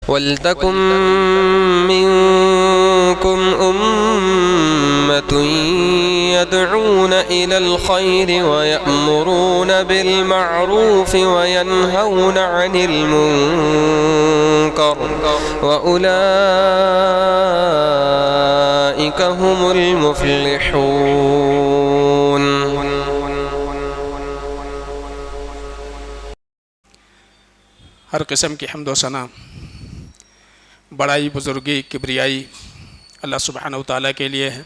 وَلْتَكُن مِّنكُمْ أُمَّةٌ يَدْعُونَ إِلَى الْخَيْرِ وَيَأْمُرُونَ بِالْمَعْرُوفِ وَيَنْهَوْنَ عَنِ الْمُنكَرِ وَأُولَئِكَ هُمُ الْمُفْلِحُونَ۔ ہر قسم کی حمد و ثنا، بڑائی، بزرگی، کبریائی اللہ سبحانہ وتعالیٰ کے لیے ہے۔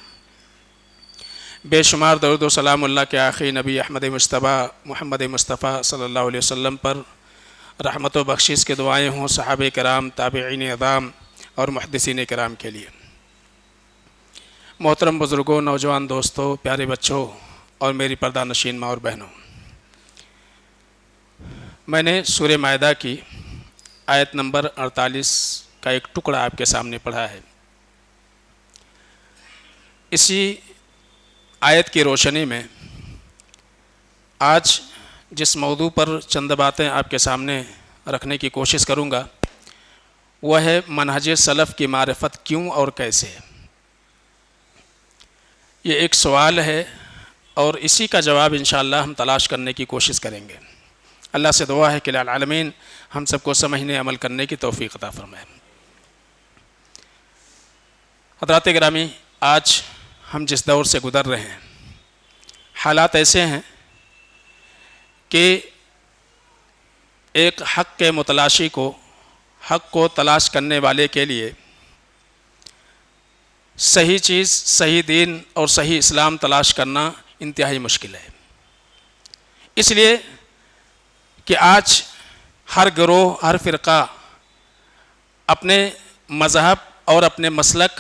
بے شمار درود و سلام اللہ کے آخری نبی احمد مصطفیٰ محمد مصطفیٰ صلی اللہ علیہ وسلم پر رحمت و بخشش کے دعائیں ہوں صحابہ کرام، تابعین اعظام اور محدثین کرام کے لیے۔ محترم بزرگوں، نوجوان دوستوں، پیارے بچوں اور میری پردہ نشین ماں اور بہنوں، میں نے سورہ مائدہ کی آیت نمبر 48 کا ایک ٹکڑا آپ کے سامنے پڑھا ہے۔ اسی آیت کی روشنی میں آج جس موضوع پر چند باتیں آپ کے سامنے رکھنے کی کوشش کروں گا وہ ہے منہج سلف کی معرفت کیوں اور کیسے۔ یہ ایک سوال ہے اور اسی کا جواب انشاءاللہ ہم تلاش کرنے کی کوشش کریں گے۔ اللہ سے دعا ہے کہ العالمین ہم سب کو سمجھنے عمل کرنے کی توفیق عطا فرمائے۔ حضرات گرامی، آج ہم جس دور سے گزر رہے ہیں، حالات ایسے ہیں کہ ایک حق کے متلاشی کو، حق کو تلاش کرنے والے کے لیے صحیح چیز، صحیح دین اور صحیح اسلام تلاش کرنا انتہائی مشکل ہے۔ اس لیے کہ آج ہر گروہ، ہر فرقہ اپنے مذہب اور اپنے مسلک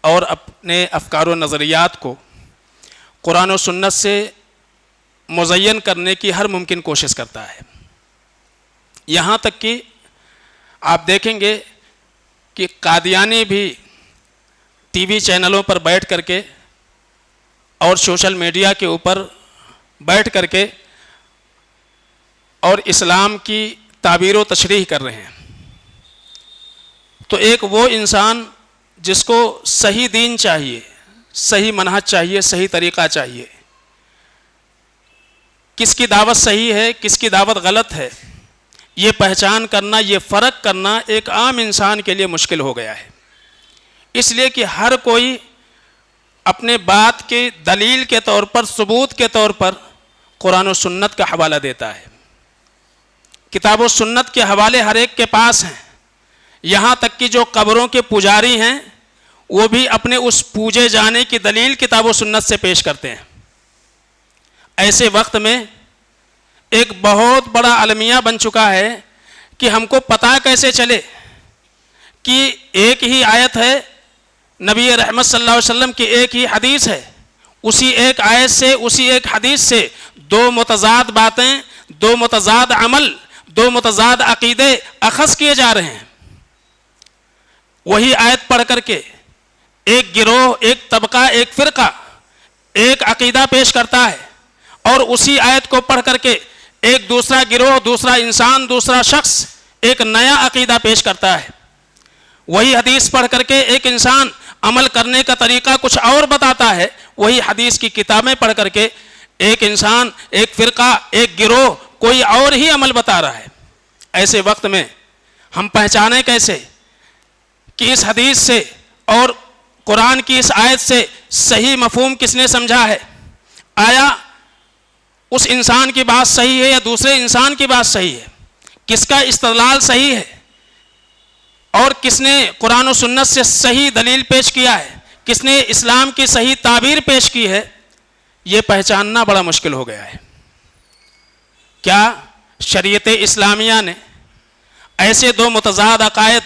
اور اپنے افکار و نظریات کو قرآن و سنت سے مزین کرنے کی ہر ممکن کوشش کرتا ہے۔ یہاں تک کہ آپ دیکھیں گے کہ قادیانی بھی ٹی وی چینلوں پر بیٹھ کر کے اور سوشل میڈیا کے اوپر بیٹھ کر کے اور اسلام کی تعبیر و تشریح کر رہے ہیں۔ تو ایک وہ انسان جس کو صحیح دین چاہیے، صحیح منہج چاہیے، صحیح طریقہ چاہیے، کس کی دعوت صحیح ہے، کس کی دعوت غلط ہے، یہ پہچان کرنا، یہ فرق کرنا ایک عام انسان کے لیے مشکل ہو گیا ہے۔ اس لیے کہ ہر کوئی اپنے بات کے دلیل کے طور پر، ثبوت کے طور پر قرآن و سنت کا حوالہ دیتا ہے۔ کتاب و سنت کے حوالے ہر ایک کے پاس ہیں، یہاں تک کہ جو قبروں کے پجاری ہیں وہ بھی اپنے اس پوجے جانے کی دلیل کتاب و سنت سے پیش کرتے ہیں۔ ایسے وقت میں ایک بہت بڑا المیہ بن چکا ہے کہ ہم کو پتہ کیسے چلے کہ ایک ہی آیت ہے، نبی رحمت صلی اللہ علیہ وسلم کی ایک ہی حدیث ہے، اسی ایک آیت سے، اسی ایک حدیث سے دو متضاد باتیں، دو متضاد عمل، دو متضاد عقیدے اخذ کیے جا رہے ہیں۔ وہی آیت پڑھ کر کے ایک گروہ، ایک طبقہ، ایک فرقہ ایک عقیدہ پیش کرتا ہے، اور اسی آیت کو پڑھ کر کے ایک دوسرا گروہ، دوسرا انسان، دوسرا شخص ایک نیا عقیدہ پیش کرتا ہے۔ وہی حدیث پڑھ کر کے ایک انسان عمل کرنے کا طریقہ کچھ اور بتاتا ہے، وہی حدیث کی کتابیں پڑھ کر کے ایک انسان، ایک فرقہ، ایک گروہ کوئی اور ہی عمل بتا رہا ہے۔ ایسے وقت میں ہم پہچانیں کیسے کہ اس حدیث سے اور قرآن کی اس آیت سے صحیح مفہوم کس نے سمجھا ہے؟ آیا اس انسان کی بات صحیح ہے یا دوسرے انسان کی بات صحیح ہے؟ کس کا استدلال صحیح ہے اور کس نے قرآن و سنت سے صحیح دلیل پیش کیا ہے، کس نے اسلام کی صحیح تعبیر پیش کی ہے؟ یہ پہچاننا بڑا مشکل ہو گیا ہے۔ کیا شریعت اسلامیہ نے ایسے دو متضاد عقائد،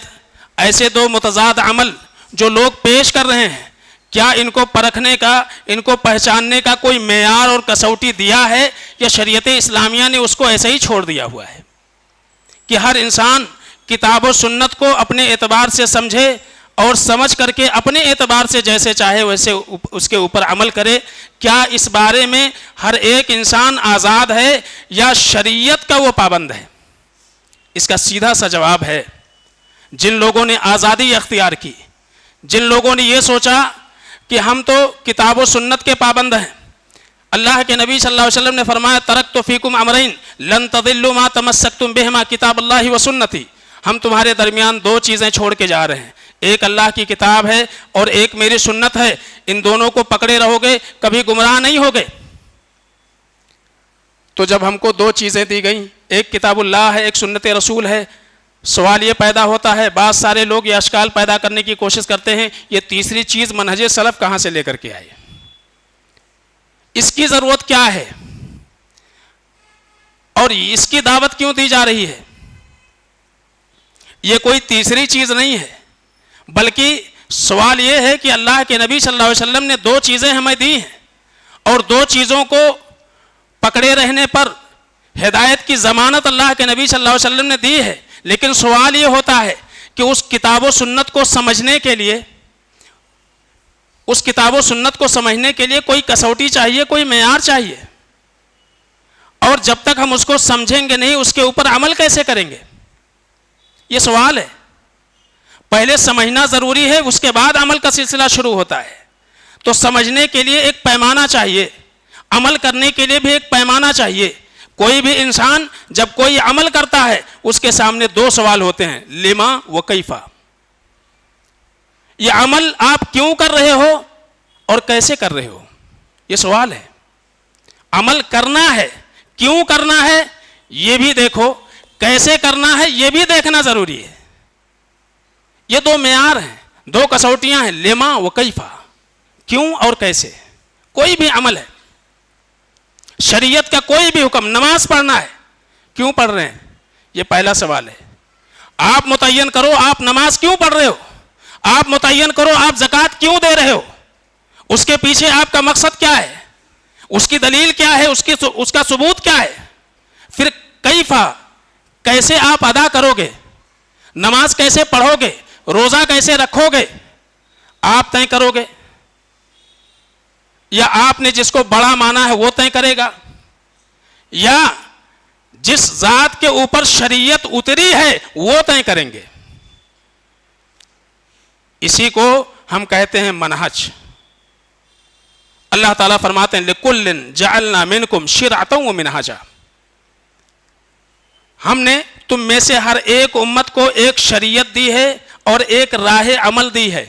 ایسے دو متضاد عمل جو لوگ پیش کر رہے ہیں، کیا ان کو پرکھنے کا، ان کو پہچاننے کا کوئی معیار اور کسوٹی دیا ہے، یا شریعت اسلامیہ نے اس کو ایسے ہی چھوڑ دیا ہوا ہے کہ ہر انسان کتاب و سنت کو اپنے اعتبار سے سمجھے اور سمجھ کر کے اپنے اعتبار سے جیسے چاہے ویسے اس کے اوپر عمل کرے؟ کیا اس بارے میں ہر ایک انسان آزاد ہے یا شریعت کا وہ پابند ہے؟ اس کا سیدھا سا جواب ہے جن لوگوں نے آزادی اختیار کی، جن لوگوں نے یہ سوچا کہ ہم تو کتاب و سنت کے پابند ہیں. اللہ کے نبی صلی اللہ علیہ وسلم نے فرمایا ترکت فیکم امرین لن تضلوا ما تمسکتم بہما کتاب اللہ و سنتی. ہم تمہارے درمیان دو چیزیں چھوڑ کے جا رہے ہیں، ایک اللہ کی کتاب ہے اور ایک میری سنت ہے. ان دونوں کو پکڑے رہو گے کبھی گمراہ نہیں ہوگے. تو جب ہم کو دو چیزیں دی گئیں، ایک کتاب اللہ ہے، ایک سنت رسول ہے، سوال یہ پیدا ہوتا ہے، بعض سارے لوگ یہ اشکال پیدا کرنے کی کوشش کرتے ہیں یہ تیسری چیز منہج سلف کہاں سے لے کر کے آئے، اس کی ضرورت کیا ہے اور اس کی دعوت کیوں دی جا رہی ہے. یہ کوئی تیسری چیز نہیں ہے، بلکہ سوال یہ ہے کہ اللہ کے نبی صلی اللہ علیہ وسلم نے دو چیزیں ہمیں دی ہیں اور دو چیزوں کو پکڑے رہنے پر ہدایت کی ضمانت اللہ کے نبی صلی اللہ علیہ وسلم نے دی ہے. لیکن سوال یہ ہوتا ہے کہ اس کتاب و سنت کو سمجھنے کے لیے، اس کتاب و سنت کو سمجھنے کے لیے کوئی کسوٹی چاہیے، کوئی معیار چاہیے، اور جب تک ہم اس کو سمجھیں گے نہیں اس کے اوپر عمل کیسے کریں گے؟ یہ سوال ہے. پہلے سمجھنا ضروری ہے، اس کے بعد عمل کا سلسلہ شروع ہوتا ہے. تو سمجھنے کے لیے ایک پیمانہ چاہیے، عمل کرنے کے لیے بھی ایک پیمانہ چاہیے. کوئی بھی انسان جب کوئی عمل کرتا ہے اس کے سامنے دو سوال ہوتے ہیں، لما و کیفا. یہ عمل آپ کیوں کر رہے ہو اور کیسے کر رہے ہو، یہ سوال ہے. عمل کرنا ہے، کیوں کرنا ہے یہ بھی دیکھو، کیسے کرنا ہے یہ بھی دیکھنا ضروری ہے. یہ دو معیار ہیں، دو کسوٹیاں ہیں، لما و کیفا، کیوں اور کیسے. کوئی بھی عمل ہے، شریعت کا کوئی بھی حکم، نماز پڑھنا ہے، کیوں پڑھ رہے ہیں یہ پہلا سوال ہے. آپ متعین کرو آپ نماز کیوں پڑھ رہے ہو، آپ متعین کرو آپ زکوٰۃ کیوں دے رہے ہو، اس کے پیچھے آپ کا مقصد کیا ہے، اس کی دلیل کیا ہے، اس کا ثبوت کیا ہے. پھر کیفا، کیسے آپ ادا کرو گے، نماز کیسے پڑھو گے، روزہ کیسے رکھو گے، آپ طے کرو گے یا آپ نے جس کو بڑا مانا ہے وہ طے کرے گا، یا جس ذات کے اوپر شریعت اتری ہے وہ طے کریں گے. اسی کو ہم کہتے ہیں منہج. اللہ تعالیٰ فرماتے ہیں لِكُلٍّ جَعَلْنَا مِنْكُمْ شِرْعَةً وَمِنْهَاجًا. ہم نے تم میں سے ہر ایک امت کو ایک شریعت دی ہے اور ایک راہ عمل دی ہے.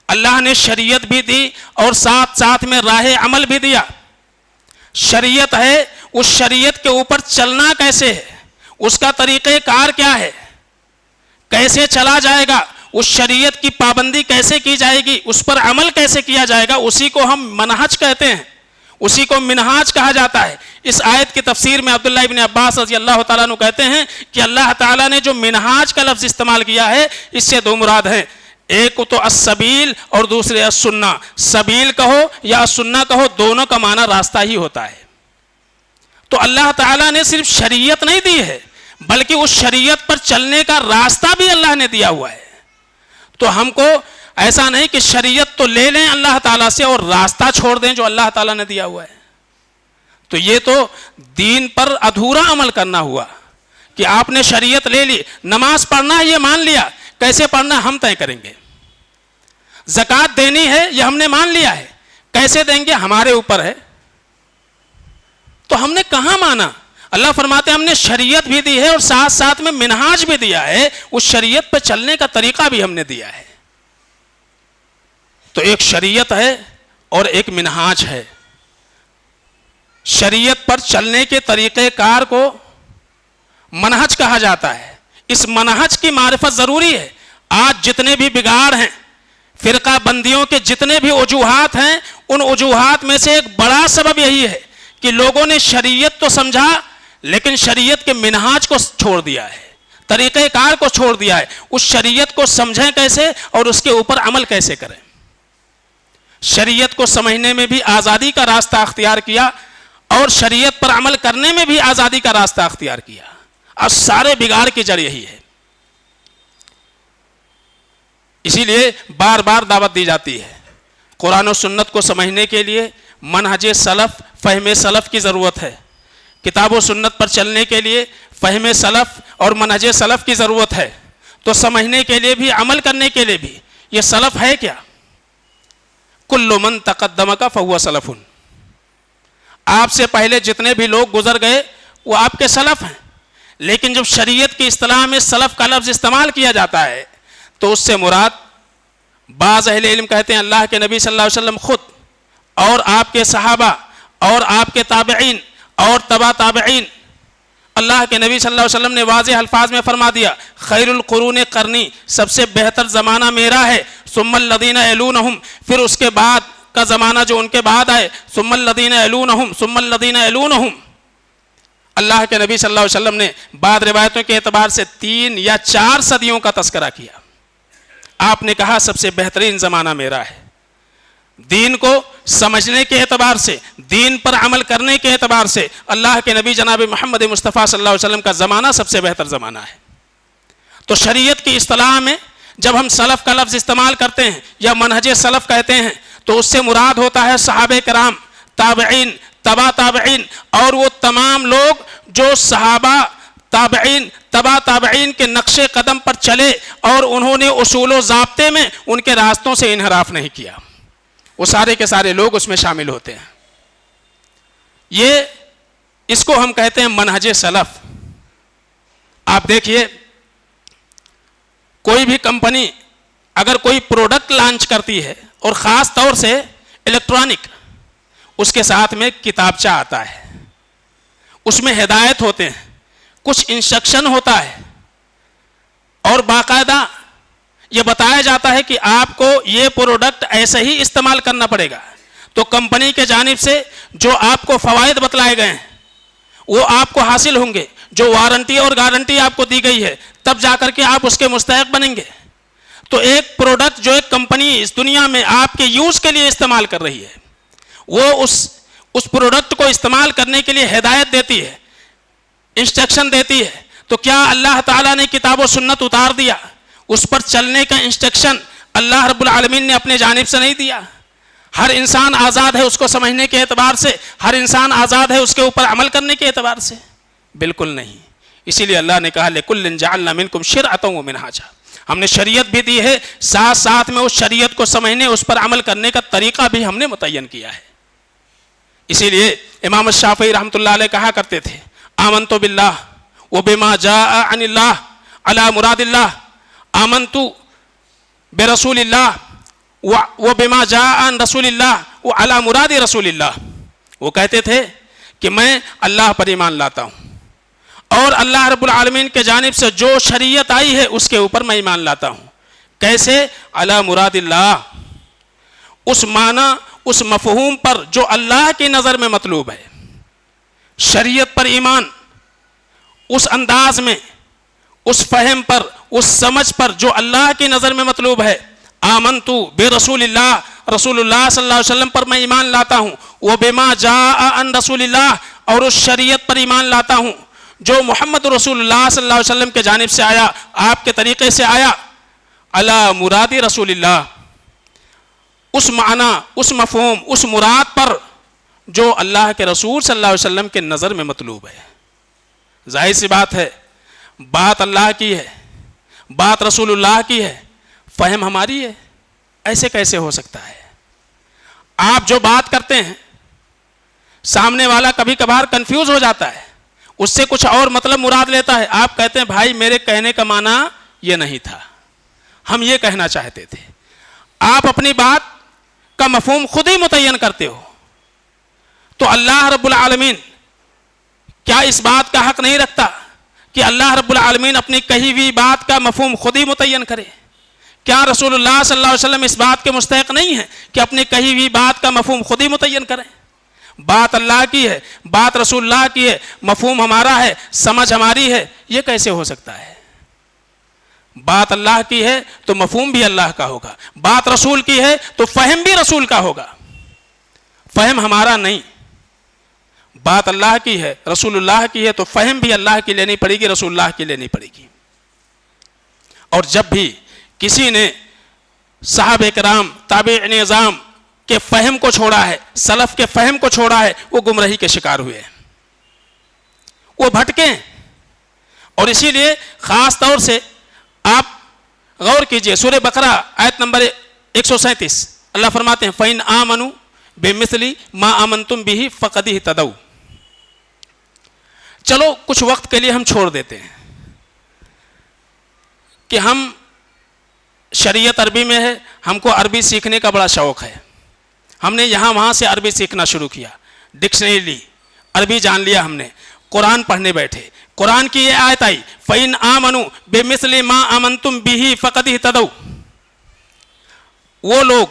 اللہ نے شریعت بھی دی اور ساتھ ساتھ میں راہ عمل بھی دیا. شریعت ہے، اس شریعت کے اوپر چلنا کیسے ہے، اس کا طریقہ کار کیا ہے، کیسے چلا جائے گا، اس شریعت کی پابندی کیسے کی جائے گی، اس پر عمل کیسے کیا جائے گا، اسی کو ہم منہج کہتے ہیں، اسی کو منہاج کہا جاتا ہے. اس آیت کی تفسیر میں عبداللہ ابن عباس رضی اللہ تعالیٰ عنہ کہتے ہیں کہ اللہ تعالیٰ نے جو منہاج کا لفظ استعمال کیا ہے اس سے دو مراد ہیں، ایک تو السبیل اور دوسرے السنہ. سبیل کہو یا السنہ کہو، دونوں کا معنی راستہ ہی ہوتا ہے. تو اللہ تعالیٰ نے صرف شریعت نہیں دی ہے بلکہ اس شریعت پر چلنے کا راستہ بھی اللہ نے دیا ہوا ہے. تو ہم کو ایسا نہیں کہ شریعت تو لے لیں اللہ تعالیٰ سے اور راستہ چھوڑ دیں جو اللہ تعالیٰ نے دیا ہوا ہے. تو یہ تو دین پر ادھورا عمل کرنا ہوا کہ آپ نے شریعت لے لی، نماز پڑھنا ہے یہ مان لیا، کیسے پڑھنا ہم طے کریں گے. زکوٰۃ دینی ہے یہ ہم نے مان لیا ہے، کیسے دیں گے ہمارے اوپر ہے. تو ہم نے کہاں مانا؟ اللہ فرماتے ہیں ہم نے شریعت بھی دی ہے اور ساتھ ساتھ میں منہاج بھی دیا ہے، اس شریعت پہ چلنے کا طریقہ بھی ہم نے دیا ہے. تو ایک شریعت ہے اور ایک منہاج ہے. شریعت پر چلنے کے طریقہ کار کو منہج کہا جاتا ہے. اس منہج کی معرفت ضروری ہے. آج جتنے بھی بگاڑ ہیں، فرقہ بندیوں کے جتنے بھی وجوہات ہیں، ان وجوہات میں سے ایک بڑا سبب یہی ہے کہ لوگوں نے شریعت تو سمجھا لیکن شریعت کے منہاج کو چھوڑ دیا ہے، طریقہ کار کو چھوڑ دیا ہے. اس شریعت کو سمجھیں کیسے اور اس کے اوپر عمل کیسے کریں. شریعت کو سمجھنے میں بھی آزادی کا راستہ اختیار کیا اور شریعت پر عمل کرنے میں بھی آزادی کا راستہ اختیار کیا. اور سارے بگاڑ کی جڑ یہی ہے. اسی لیے بار بار دعوت دی جاتی ہے. قرآن و سنت کو سمجھنے کے لیے منہج سلف، فہم سلف کی ضرورت ہے. کتاب و سنت پر چلنے کے لیے فہم سلف اور منہج سلف کی ضرورت ہے. تو سمجھنے کے لیے بھی عمل کرنے کے لیے بھی یہ سلف ہے کیا؟ کل من تقدم کا فہو سلف، آپ سے پہلے جتنے بھی لوگ گزر گئے وہ آپ کے سلف ہیں. لیکن جب شریعت کی اصطلاح میں سلف کا لفظ استعمال کیا جاتا ہے تو اس سے مراد بعض اہل علم کہتے ہیں اللہ کے نبی صلی اللہ علیہ وسلم خود اور آپ کے صحابہ اور آپ کے تابعین اور تبع تابعین. اللہ کے نبی صلی اللہ علیہ وسلم نے واضح الفاظ میں فرما دیا خیر القرون قرنی، سب سے بہتر زمانہ میرا ہے، ثم الذین یلونہم، پھر اس کے بعد کا زمانہ جو ان کے بعد آئے، ثم الذین یلونہم ثم الذین یلونہم. اللہ کے نبی صلی اللہ علیہ وسلم نے بعض روایتوں کے اعتبار سے 3 یا 4 صدیوں کا تذکرہ کیا. آپ نے کہا سب سے بہترین زمانہ میرا ہے. دین کو سمجھنے کے اعتبار سے، دین پر عمل کرنے کے اعتبار سے اللہ کے نبی جناب محمد مصطفیٰ صلی اللہ علیہ وسلم کا زمانہ سب سے بہتر زمانہ ہے. تو شریعت کی اصطلاح میں جب ہم سلف کا لفظ استعمال کرتے ہیں یا منہج سلف کہتے ہیں تو اس سے مراد ہوتا ہے صحابہ کرام، تابعین، تبع تابعین اور وہ تمام لوگ جو صحابہ، تابعین، تبع تابعین کے نقش قدم پر چلے اور انہوں نے اصول و ضابطے میں ان کے راستوں سے انحراف نہیں کیا. وہ سارے کے سارے لوگ اس میں شامل ہوتے ہیں. اس کو ہم کہتے ہیں منہج سلف. آپ دیکھیے کوئی بھی کمپنی اگر کوئی پروڈکٹ لانچ کرتی ہے اور خاص طور سے الیکٹرانک، اس کے ساتھ میں کتابچہ آتا ہے، اس میں ہدایت ہوتے ہیں، کچھ انسٹرکشن ہوتا ہے اور باقاعدہ یہ بتایا جاتا ہے کہ آپ کو یہ پروڈکٹ ایسے ہی استعمال کرنا پڑے گا. تو کمپنی کے جانب سے جو آپ کو فوائد بتلائے گئے ہیں وہ آپ کو حاصل ہوں گے، جو وارنٹی اور گارنٹی آپ کو دی گئی ہے تب جا کر کے آپ اس کے مستحق بنیں گے. تو ایک پروڈکٹ جو ایک کمپنی اس دنیا میں آپ کے یوز کے لیے استعمال کر رہی ہے، وہ اس پروڈکٹ کو استعمال کرنے کے لیے ہدایت دیتی ہے، انسٹرکشن دیتی ہے. تو کیا اللہ تعالیٰ نے کتاب و سنت اتار دیا؟ اس پر چلنے کا انسٹرکشن اللہ رب العالمین نے اپنے جانب سے نہیں دیا. ہر انسان آزاد ہے اس کو سمجھنے کے اعتبار سے، ہر انسان آزاد ہے اس کے اوپر عمل کرنے کے اعتبار سے؟ بالکل نہیں. اسی لیے اللہ نے کہا لِكُلٍّ جَعَلْنَا مِنْكُمْ شِرْعَةً وَمِنْهَاجًا، ہم نے شریعت بھی دی ہے، ساتھ ساتھ میں اس شریعت کو سمجھنے، اس پر عمل کرنے کا طریقہ بھی ہم نے متعین کیا ہے. اسی لیے امام الشافعی رحمۃ اللہ علیہ کہا کرتے تھے آمنت باللہ وبما جاء عن اللہ علی مراد اللہ، آمنت برسول اللہ وبما جاء عن رسول اللہ وعلی مراد رسول اللہ. وہ کہتے تھے کہ میں اللہ پر ایمان لاتا ہوں اور اللہ رب العالمین کے جانب سے جو شریعت آئی ہے اس کے اوپر میں ایمان لاتا ہوں. کیسے؟ علی مراد اللہ، اس معنی، اس مفہوم پر جو اللہ کی نظر میں مطلوب ہے. شریعت پر ایمان اس انداز میں، اس فہم پر، اس سمجھ پر جو اللہ کی نظر میں مطلوب ہے. آمنتو برسول اللہ، رسول اللہ صلی اللہ علیہ وسلم پر میں ایمان لاتا ہوں. وبما جاء عن رسول اللہ، اور اس شریعت پر ایمان لاتا ہوں جو محمد رسول اللہ صلی اللہ علیہ وسلم کے جانب سے آیا، آپ کے طریقے سے آیا. علی مراد رسول اللہ، اس معنی، اس مفہوم، اس مراد پر جو اللہ کے رسول صلی اللہ علیہ وسلم کے نظر میں مطلوب ہے. ظاہر سی بات ہے، بات اللہ کی ہے، بات رسول اللہ کی ہے، فہم ہماری ہے. ایسے کیسے ہو سکتا ہے؟ آپ جو بات کرتے ہیں سامنے والا کبھی کبھار کنفیوز ہو جاتا ہے، اس سے کچھ اور مطلب مراد لیتا ہے. آپ کہتے ہیں بھائی میرے کہنے کا معنی یہ نہیں تھا، ہم یہ کہنا چاہتے تھے. آپ اپنی بات کا مفہوم خود ہی متعین کرتے ہو. تو اللہ رب العالمین کیا اس بات کا حق نہیں رکھتا کہ اللہ رب العالمین اپنی کہی ہوئی بات کا مفہوم خود ہی متعین کرے؟ کیا رسول اللہ صلی اللہ علیہ وسلم اس بات کے مستحق نہیں ہے کہ اپنی کہی ہوئی بات کا مفہوم خود ہی متعین کریں؟ بات اللہ کی ہے، بات رسول اللہ کی ہے، مفہوم ہمارا ہے، سمجھ ہماری ہے. یہ کیسے ہو سکتا ہے؟ بات اللہ کی ہے تو مفہوم بھی اللہ کا ہوگا، بات رسول کی ہے تو فہم بھی رسول کا ہوگا. فہم ہمارا نہیں، بات اللہ کی ہے، رسول اللہ کی ہے تو فہم بھی اللہ کی لینی پڑے گی، رسول اللہ کی لینی پڑے گی. اور جب بھی کسی نے صحابہ کرام، تابعین نظام کے فہم کو چھوڑا ہے، سلف کے فہم کو چھوڑا ہے، وہ گمراہی کے شکار ہوئے، وہ بھٹکے. اور اسی لیے خاص طور سے آپ غور کیجئے سورہ بقرہ آیت نمبر 137، اللہ فرماتے ہیں فَإِنْ آمَنُوا بِمِثْلِ مَا آمَنْتُمْ بِهِ فَقَدِ اهْتَدَوْا۔ چلو کچھ وقت کے لیے ہم چھوڑ دیتے ہیں کہ ہم شریعت عربی میں ہے، ہم کو عربی سیکھنے کا بڑا شوق ہے، ہم نے یہاں وہاں سے عربی سیکھنا شروع کیا، ڈکشنری لی، عربی جان لیا، ہم نے قرآن پڑھنے بیٹھے، قرآن کی یہ آیت آئی فَإِنْ آمَنُوا بِمِثْلِ مَا آمَنْتُمْ بِهِ فَقَدِ اهْتَدَوْا۔ وہ لوگ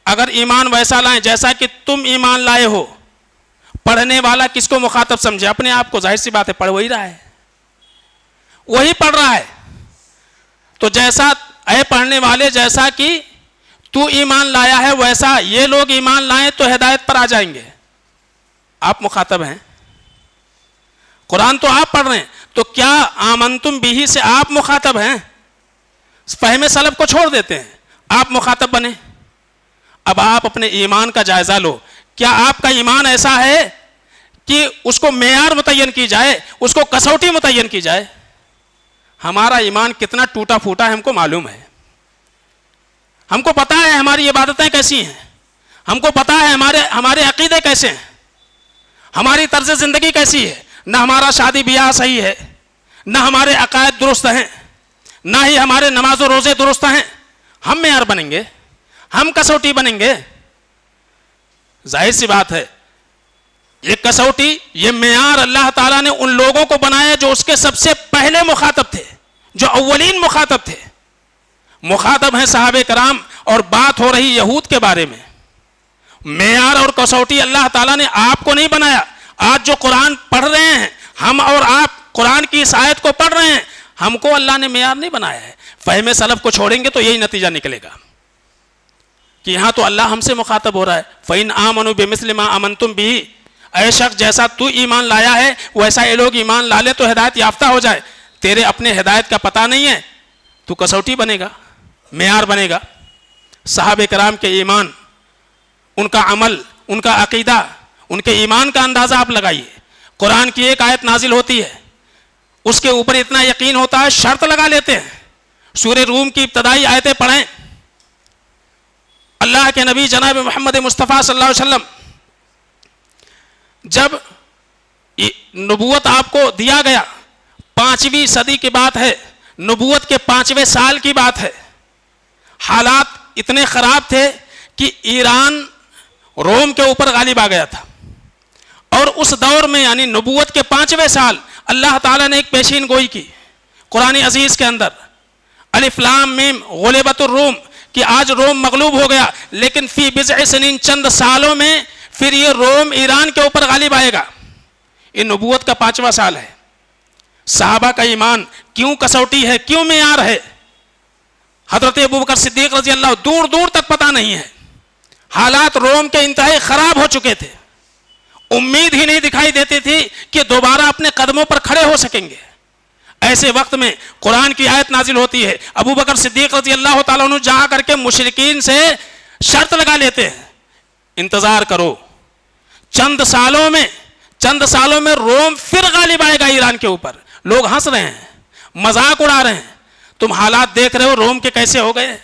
اگر ایمان ویسا لائیں جیسا کہ تم ایمان لائے ہو، پڑھنے والا کس کو مخاطب سمجھے؟ اپنے آپ کو، ظاہر سی بات ہے پڑھ وہی رہا ہے، وہی پڑھ رہا ہے، تو جیسا اے پڑھنے والے جیسا کہ تو ایمان لایا ہے ویسا یہ لوگ ایمان لائیں تو ہدایت پر آ جائیں گے۔ آپ مخاطب ہیں، قرآن تو آپ پڑھ رہے ہیں، تو کیا آمنتم بھی سے آپ مخاطب ہیں؟ فہم سلف کو چھوڑ دیتے ہیں، آپ مخاطب بنے۔ اب آپ اپنے ایمان کا جائزہ لو، کیا آپ کا ایمان ایسا ہے کہ اس کو معیار متعین کی جائے، اس کو کسوٹی متعین کی جائے؟ ہمارا ایمان کتنا ٹوٹا پھوٹا ہے ہم کو معلوم ہے، ہم کو پتا ہے ہماری عبادتیں کیسی ہیں، ہم کو پتا ہے ہمارے عقیدے کیسے ہیں، ہماری طرز زندگی کیسی ہے، نہ ہمارا شادی بیاہ صحیح ہے، نہ ہمارے عقائد درست ہیں، نہ ہی ہمارے نماز و روزے درست ہیں۔ ہم معیار بنیں گے، ہم کسوٹی بنیں گے؟ ظاہر سی بات ہے یہ کسوٹی، یہ معیار اللہ تعالیٰ نے ان لوگوں کو بنایا جو اس کے سب سے پہلے مخاطب تھے، جو اولین مخاطب تھے، مخاطب ہیں صحابہ کرام، اور بات ہو رہی یہود کے بارے میں۔ معیار اور کسوٹی اللہ تعالیٰ نے آپ کو نہیں بنایا۔ آج جو قرآن پڑھ رہے ہیں ہم اور آپ، قرآن کی اس آیت کو پڑھ رہے ہیں، ہم کو اللہ نے معیار نہیں بنایا ہے۔ فہم سلف کو چھوڑیں گے تو یہی نتیجہ نکلے گا کہ یہاں تو اللہ ہم سے مخاطب ہو رہا ہے، فَإِنْ آمَنُوا بِمِثْلِ مَا آمَنْتُمْ بِهِ، اے شخص جیسا تو ایمان لایا ہے ویسا یہ لوگ ایمان لا لے تو ہدایت یافتہ ہو جائے۔ تیرے اپنے ہدایت کا پتہ نہیں ہے، تو کسوٹی بنے گا، معیار بنے گا۔ صحابہ کرام کے ایمان، ان کا عمل، ان کا عقیدہ، ان کے ایمان کا اندازہ آپ لگائیے۔ قرآن کی ایک آیت نازل ہوتی ہے، اس کے اوپر اتنا یقین ہوتا ہے شرط لگا لیتے ہیں۔ سورہ روم کی ابتدائی آیتیں پڑھیں، اللہ کے نبی جناب محمد مصطفیٰ صلی اللہ علیہ وسلم جب نبوت آپ کو دیا گیا، 5ویں صدی کی بات ہے، نبوت کے 5ویں سال کی بات ہے، حالات اتنے خراب تھے کہ ایران روم کے اوپر غالب آ گیا تھا، اور اس دور میں یعنی نبوت کے 5ویں سال اللہ تعالیٰ نے ایک پیشین گوئی کی قرآن عزیز کے اندر، الف لام میم غلبت الروم، کہ آج روم مغلوب ہو گیا، لیکن فی بضع سنین، چند سالوں میں پھر یہ روم ایران کے اوپر غالب آئے گا۔ یہ نبوت کا 5واں سال ہے۔ صحابہ کا ایمان کیوں کسوٹی ہے، کیوں معیار ہے؟ حضرت ابوبکر صدیق رضی اللہ دور دور تک پتہ نہیں ہے، حالات روم کے انتہائی خراب ہو چکے تھے، امید ہی نہیں دکھائی دیتی تھی کہ دوبارہ اپنے قدموں پر کھڑے ہو سکیں گے۔ ایسے وقت میں قرآن کی آیت نازل ہوتی ہے، ابوبکر صدیق رضی اللہ تعالیٰ عنہ جا کر کے مشرکین سے شرط لگا لیتے ہیں، انتظار کرو، چند سالوں میں روم پھر غالب آئے گا ایران کے اوپر۔ لوگ ہنس رہے ہیں، مذاق اڑا رہے ہیں، تم حالات دیکھ رہے ہو روم کے کیسے ہو گئے،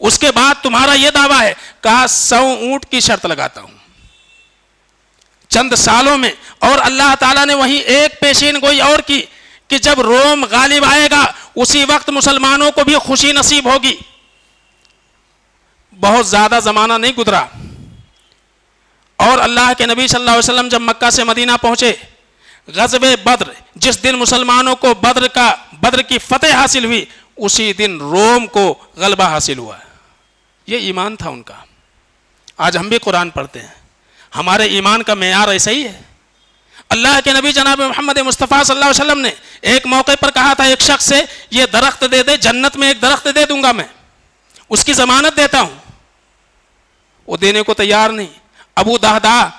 اس کے بعد تمہارا یہ دعویٰ ہے۔ کہا 100 اونٹ کی شرط لگاتا ہوں چند سالوں میں۔ اور اللہ تعالیٰ نے وہیں ایک پیشین گوئی اور کی کہ جب روم غالب آئے گا اسی وقت مسلمانوں کو بھی خوشی نصیب ہوگی۔ بہت زیادہ زمانہ نہیں گزرا، اور اللہ کے نبی صلی اللہ علیہ وسلم جب مکہ سے مدینہ پہنچے، غزوہ بدر جس دن مسلمانوں کو بدر کی فتح حاصل ہوئی، اسی دن روم کو غلبہ حاصل ہوا۔ یہ ایمان تھا ان کا۔ آج ہم بھی قرآن پڑھتے ہیں، ہمارے ایمان کا معیار ایسا ہی ہے۔ اللہ کے نبی جناب محمد مصطفیٰ صلی اللہ علیہ وسلم نے ایک موقع پر کہا تھا ایک شخص سے، یہ درخت دے دے، جنت میں ایک درخت دے دوں گا میں، اس کی ضمانت دیتا ہوں۔ وہ دینے کو تیار نہیں۔ ابو دہدہ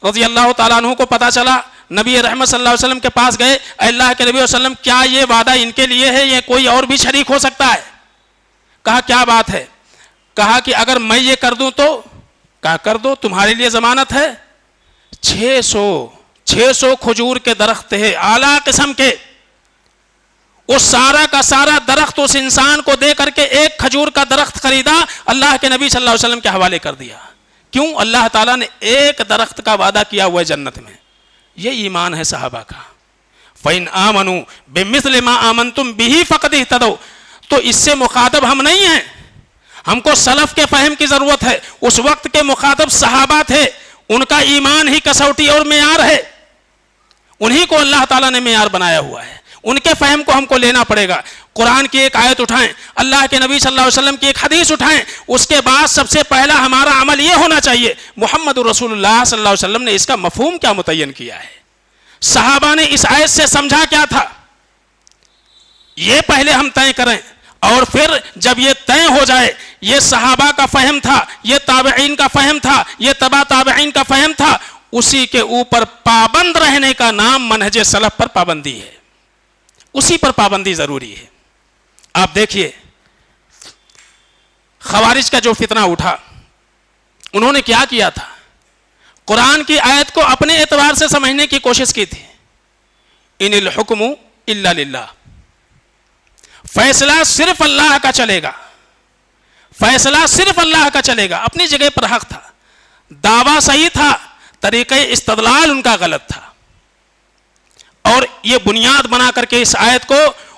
رضی اللہ تعالیٰ عنہ کو پتا چلا، نبی رحمت صلی اللہ علیہ وسلم کے پاس گئے، اے اللہ کے نبی وسلم کیا یہ وعدہ ان کے لیے ہے، یہ کوئی اور بھی شریک ہو سکتا ہے؟ کہا کیا بات ہے؟ کہا کہ اگر میں یہ کر دوں تو؟ کہا کر دو، تمہارے لیے ضمانت ہے۔ 600 کھجور کے درخت ہے اعلیٰ قسم کے، اس سارا کا سارا درخت اس انسان کو دے کر کے ایک کھجور کا درخت خریدا، اللہ کے نبی صلی اللہ علیہ وسلم کے حوالے کر دیا. کیوں؟ اللہ تعالیٰ نے ایک درخت کا وعدہ کیا ہوا ہے جنت میں. یہ ایمان ہے صحابہ کا. فَإِنْ آمَنُوا بِمِثْلِ مَا آمَنْتُمْ بِهِ فَقَدْ اهْتَدَوْا. تو اس سے مخاطب ہم نہیں ہیں، ہم کو سلف کے فہم کی ضرورت ہے. اس وقت کے مخاطب صحابہ تھے، ان کا ایمان ہی کسوٹی اور معیار ہے، انہی کو اللہ تعالیٰ نے معیار بنایا ہوا ہے. ان کے فہم کو ہم کو لینا پڑے گا. قرآن کی ایک آیت اٹھائیں، اللہ کے نبی صلی اللہ علیہ وسلم کی ایک حدیث اٹھائیں، اس کے بعد سب سے پہلا ہمارا عمل یہ ہونا چاہیے محمد رسول اللہ صلی اللہ علیہ وسلم نے اس کا مفہوم کیا متعین کیا ہے، صحابہ نے اس آیت سے سمجھا کیا تھا، یہ پہلے ہم طے کریں. اور پھر جب یہ طے ہو جائے، یہ صحابہ کا فہم تھا، یہ تابعین کا فہم تھا، یہ تبع تابعین کا فہم تھا، اسی کے اوپر پابند رہنے کا نام منہج سلف پر پابندی ہے. اسی پر پابندی ضروری ہے. آپ دیکھیے خوارج کا جو فتنہ اٹھا، انہوں نے کیا کیا تھا؟ قرآن کی آیت کو اپنے اعتبار سے سمجھنے کی کوشش کی تھی. ان الحکم الا للہ، فیصلہ صرف اللہ کا چلے گا، فیصلہ صرف اللہ کا چلے گا. اپنی جگہ پر حق تھا، دعویٰ صحیح تھا، طریقہ استدلال ان کا غلط تھا. اور یہ بنیاد بنا کر کے اس آیت کو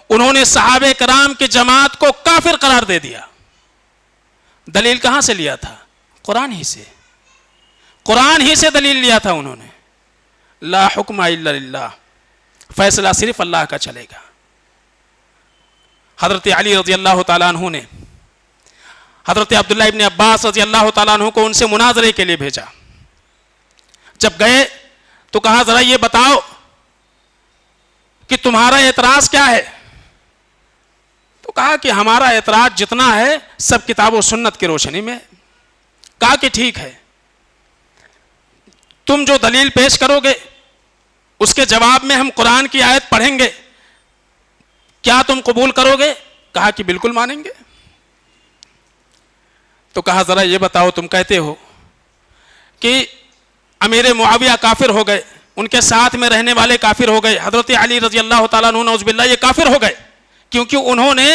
انہوں نے صحابہ کرام کی جماعت کو کافر قرار دے دیا. دلیل کہاں سے لیا تھا؟ قرآن ہی سے، قرآن ہی سے دلیل لیا تھا انہوں نے. لا حکم الا للہ، فیصلہ صرف اللہ کا چلے گا. حضرت علی رضی اللہ تعالیٰ عنہ نے حضرت عبداللہ ابن عباس رضی اللہ تعالیٰ عنہ کو ان سے مناظرے کے لیے بھیجا. جب گئے تو کہا ذرا یہ بتاؤ کہ تمہارا اعتراض کیا ہے؟ تو کہا کہ ہمارا اعتراض جتنا ہے سب کتاب و سنت کی روشنی میں. کہا کہ ٹھیک ہے، تم جو دلیل پیش کرو گے اس کے جواب میں ہم قرآن کی آیت پڑھیں گے، کیا تم قبول کرو گے؟ کہا کہ بالکل مانیں گے. تو کہا ذرا یہ بتاؤ، تم کہتے ہو کہ امیر معاویہ کافر ہو گئے، ان کے ساتھ میں رہنے والے کافر ہو گئے، حضرت علی رضی اللہ تعالیٰ عنہ نعوذ باللہ یہ کافر ہو گئے کیونکہ انہوں نے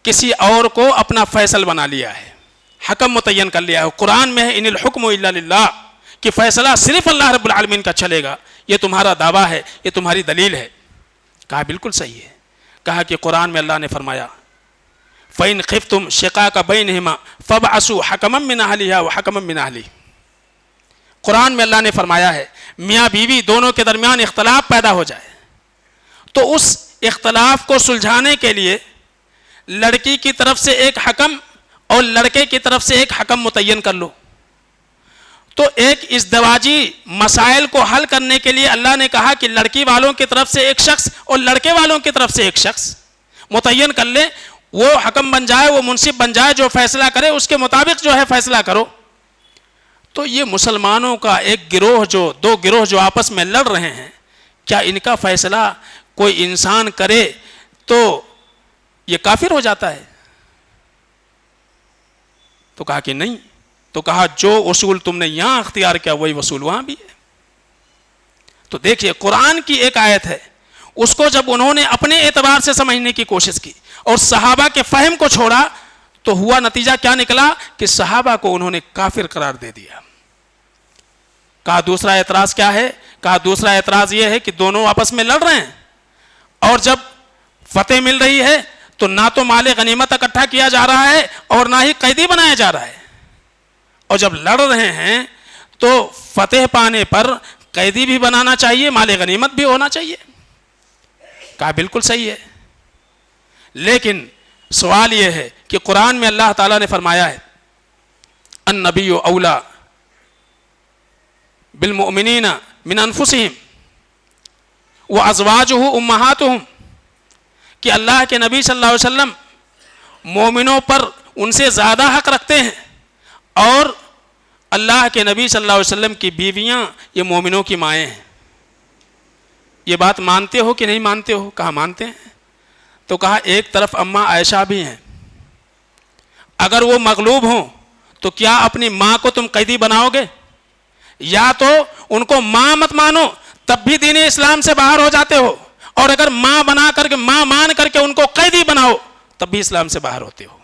کسی اور کو اپنا فیصل بنا لیا ہے، حکم متعین کر لیا ہے. قرآن میں ہے ان الحکم الا للہ، کہ فیصلہ صرف اللہ رب العالمین کا چلے گا. یہ تمہارا دعویٰ ہے، یہ تمہاری دلیل ہے. کہا بالکل صحیح ہے. کہا کہ قرآن میں اللہ نے فرمایا فَإِنْ خِفْتُمْ شِقَاقَ بَيْنِهِمَا فَابْعَثُوا حَكَمًا مِّنْ أَهْلِهَا وَحَكَمًا مِّنْ أَهْلِهِ. قرآن میں اللہ نے فرمایا ہے میاں بیوی دونوں کے درمیان اختلاف پیدا ہو جائے تو اس اختلاف کو سلجھانے کے لیے لڑکی کی طرف سے ایک حکم اور لڑکے کی طرف سے ایک حکم متعین کر لو. تو ایک ازدواجی مسائل کو حل کرنے کے لیے اللہ نے کہا کہ لڑکی والوں کی طرف سے ایک شخص اور لڑکے والوں کی طرف سے ایک شخص متعین کر لے، وہ حکم بن جائے، وہ منصف بن جائے، جو فیصلہ کرے اس کے مطابق جو ہے فیصلہ کرو. تو یہ مسلمانوں کا ایک گروہ دو گروہ جو آپس میں لڑ رہے ہیں، کیا ان کا فیصلہ کوئی انسان کرے تو یہ کافر ہو جاتا ہے؟ تو کہا کہ نہیں. تو کہا جو اصول تم نے یہاں اختیار کیا وہی اصول وہاں بھی ہے. تو دیکھیے قرآن کی ایک آیت ہے، اس کو جب انہوں نے اپنے اعتبار سے سمجھنے کی کوشش کی اور صحابہ کے فہم کو چھوڑا تو ہوا نتیجہ کیا نکلا کہ صحابہ کو انہوں نے کافر قرار دے دیا. کہا دوسرا اعتراض کیا ہے؟ کہا دوسرا اعتراض یہ ہے کہ دونوں آپس میں لڑ رہے ہیں اور جب فتح مل رہی ہے تو نہ تو مال غنیمت اکٹھا کیا جا رہا ہے اور نہ ہی قیدی بنایا جا رہا ہے، اور جب لڑ رہے ہیں تو فتح پانے پر قیدی بھی بنانا چاہیے، مال غنیمت بھی ہونا چاہیے. کہا بالکل صحیح ہے، لیکن سوال یہ ہے کہ قرآن میں اللہ تعالیٰ نے فرمایا ہے النبی اولا بالمؤمنین من انفسہم وازواجہ امہاتہم، کہ اللہ کے نبی صلی اللہ علیہ وسلم مومنوں پر ان سے زیادہ حق رکھتے ہیں اور اللہ کے نبی صلی اللہ علیہ وسلم کی بیویاں یہ مومنوں کی مائیں ہیں. یہ بات مانتے ہو کہ نہیں مانتے ہو؟ کہا مانتے ہیں. تو کہا ایک طرف اماں عائشہ بھی ہیں، اگر وہ مغلوب ہوں تو کیا اپنی ماں کو تم قیدی بناؤ گے؟ یا تو ان کو ماں مت مانو تب بھی دین اسلام سے باہر ہو جاتے ہو، اور اگر ماں بنا کر کے، ماں مان کر کے ان کو قیدی بناؤ تب بھی اسلام سے باہر ہوتے ہو۔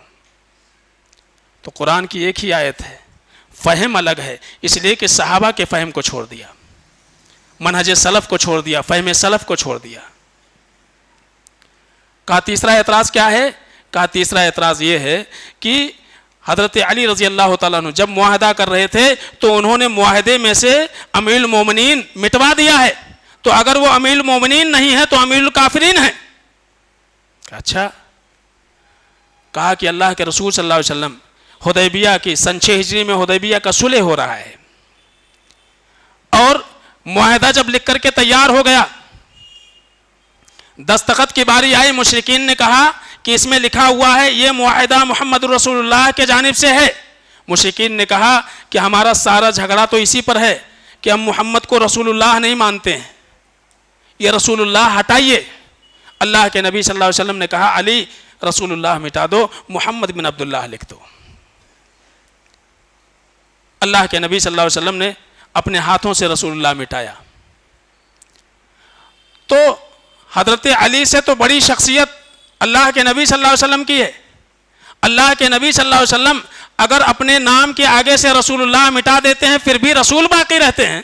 تو قرآن کی ایک ہی آیت ہے، فہم الگ ہے، اس لیے کہ صحابہ کے فہم کو چھوڑ دیا، منہج سلف کو چھوڑ دیا، فہم سلف کو چھوڑ دیا۔ کہا تیسرا اعتراض کیا ہے؟ کہا تیسرا اعتراض یہ ہے کہ حضرت علی رضی اللہ تعالیٰ عنہ جب معاہدہ کر رہے تھے تو انہوں نے معاہدے میں سے امیر المومنین مٹوا دیا ہے، تو اگر وہ امیر المومنین نہیں ہے تو امیر الکافرین ہے۔ اچھا، کہا کہ اللہ کے رسول صلی اللہ علیہ وسلم حدیبیہ کی سن 6 ہجری میں حدیبیہ کا صلح ہو رہا ہے، اور معاہدہ جب لکھ کر کے تیار ہو گیا، دستخط کی باری آئی، مشرکین نے کہا کہ اس میں لکھا ہوا ہے یہ معاہدہ محمد رسول اللہ کے جانب سے ہے۔ مشرکین نے کہا کہ ہمارا سارا جھگڑا تو اسی پر ہے کہ ہم محمد کو رسول اللہ نہیں مانتے ہیں، یہ رسول اللہ ہٹائیے۔ اللہ کے نبی صلی اللہ علیہ وسلم نے کہا علی رسول اللہ مٹا دو، محمد بن عبداللہ لکھ دو۔ اللہ کے نبی صلی اللہ علیہ وسلم نے اپنے ہاتھوں سے رسول اللہ مٹایا۔ تو حضرت علی سے تو بڑی شخصیت اللہ کے نبی صلی اللہ علیہ وسلم کی ہے۔ اللہ کے نبی صلی اللہ علیہ وسلم اگر اپنے نام کے آگے سے رسول اللہ مٹا دیتے ہیں پھر بھی رسول باقی رہتے ہیں،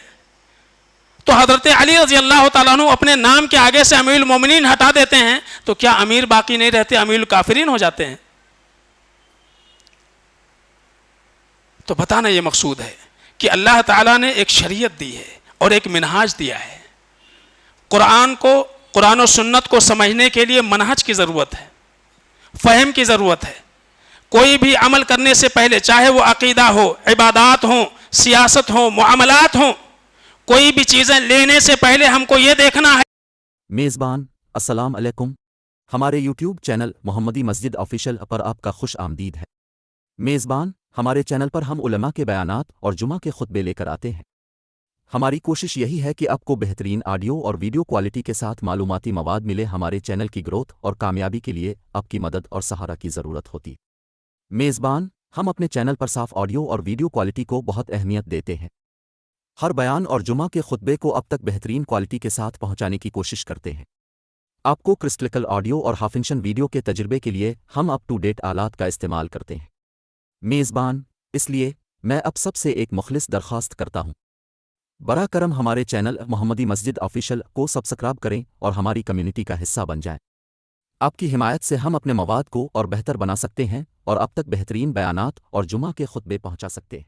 تو حضرت علی رضی اللہ تعالیٰ عنہ اپنے نام کے آگے سے امیر المومنین ہٹا دیتے ہیں تو کیا امیر باقی نہیں رہتے، امیر الکافرین ہو جاتے ہیں؟ تو بتانا یہ مقصود ہے کہ اللہ تعالیٰ نے ایک شریعت دی ہے اور ایک منہاج دیا ہے۔ قرآن کو، قرآن و سنت کو سمجھنے کے لیے منہج کی ضرورت ہے، فہم کی ضرورت ہے۔ کوئی بھی عمل کرنے سے پہلے، چاہے وہ عقیدہ ہو، عبادات ہوں، سیاست ہو، معاملات ہوں، کوئی بھی چیزیں لینے سے پہلے ہم کو یہ دیکھنا ہے۔ میزبان السلام علیکم، ہمارے یوٹیوب چینل محمدی مسجد آفیشل پر آپ کا خوش آمدید ہے۔ میزبان، ہمارے چینل پر ہم علماء کے بیانات اور جمعہ کے خطبے لے کر آتے ہیں۔ ہماری کوشش یہی ہے کہ آپ کو بہترین آڈیو اور ویڈیو کوالٹی کے ساتھ معلوماتی مواد ملے۔ ہمارے چینل کی گروتھ اور کامیابی کے لیے آپ کی مدد اور سہارا کی ضرورت ہوتی۔ میزبان، ہم اپنے چینل پر صاف آڈیو اور ویڈیو کوالٹی کو بہت اہمیت دیتے ہیں۔ ہر بیان اور جمعہ کے خطبے کو اب تک بہترین کوالٹی کے ساتھ پہنچانے کی کوشش کرتے ہیں۔ آپ کو کرسٹلکل آڈیو اور ہافنشن ویڈیو کے تجربے کے لیے ہم اپ ٹو ڈیٹ آلات کا استعمال کرتے ہیں۔ میزبان، اس لیے میں اب سب سے ایک مخلص درخواست کرتا ہوں، براہ کرم ہمارے چینل محمدی مسجد آفیشل کو سبسکرائب کریں اور ہماری کمیونٹی کا حصہ بن جائیں۔ آپ کی حمایت سے ہم اپنے مواد کو اور بہتر بنا سکتے ہیں اور اب تک بہترین بیانات اور جمعہ کے خطبے پہنچا سکتے ہیں۔